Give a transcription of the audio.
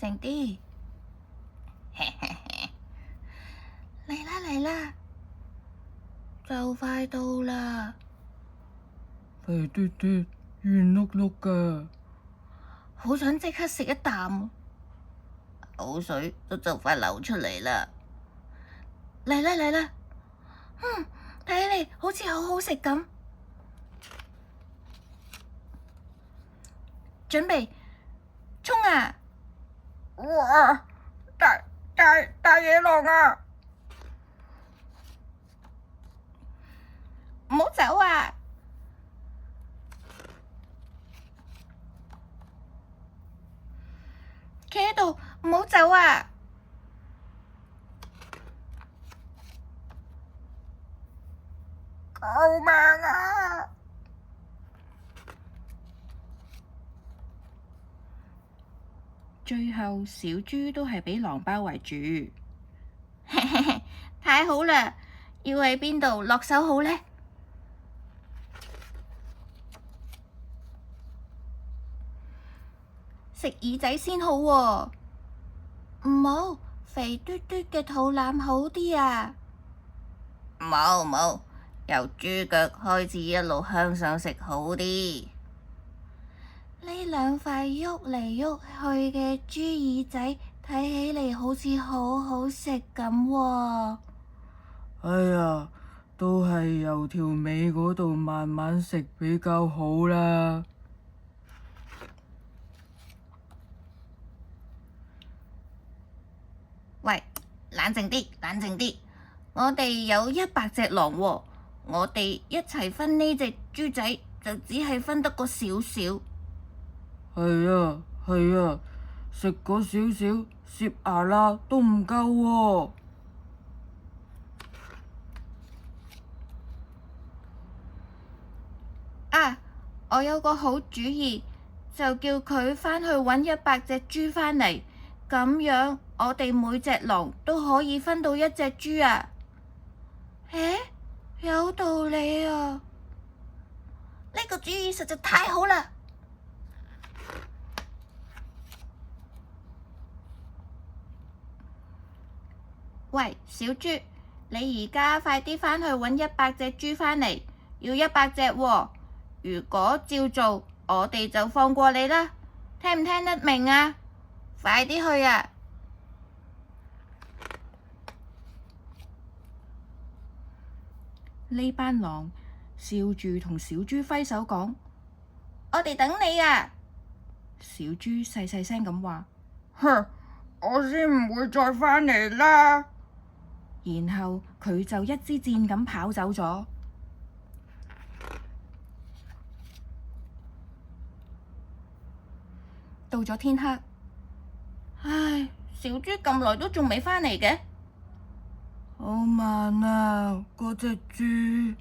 靜啲。嚟啦嚟啦，就快到啦。肥嘟嘟，圓碌碌㗎，好想即刻食一啖，口水都就快流出嚟啦。嚟啦嚟啦，睇起嚟好似好好食咁。準備衝啊！哇！大野狼啊！唔好走啊！企喺度，唔好走啊！救命啊！最後小豬都係畀狼包圍住。太好啦！要喺邊度落手好呢？食耳仔先好喎。唔好，肥嘟嘟嘅肚腩好啲啊！冇，由豬腳開始一路向上食好啲。呢兩塊喐嚟喐去嘅豬耳仔睇起嚟好似好好食咁喎。哎呀，都係由條尾嗰度慢慢食比較好啦。喂，冷靜啲，冷靜啲！我哋有100隻狼喎，我哋一齊分呢隻豬仔，就只係分得個少少。係啊，食嗰少少，攝牙啦都唔夠喎。啊！我有個好主意，就叫佢返去搵100隻豬返嚟，咁樣我哋每隻狼都可以分到1隻豬啊！有道理啊！呢個主意實在太好啦！喂，小豬，你而家快啲返去搵100隻豬返嚟，要100隻喎。如果照做，我哋就放過你啦。聽唔聽得明啊？快啲去啊！呢班狼笑住同小豬揮手講：我哋等你啊！小豬細細聲咁話：哼，我先唔會再返嚟啦。然後佢就一支箭咁跑走咗。到咗天黑，唉，小豬咁耐都仲未返嚟嘅，好慢啊，嗰隻豬。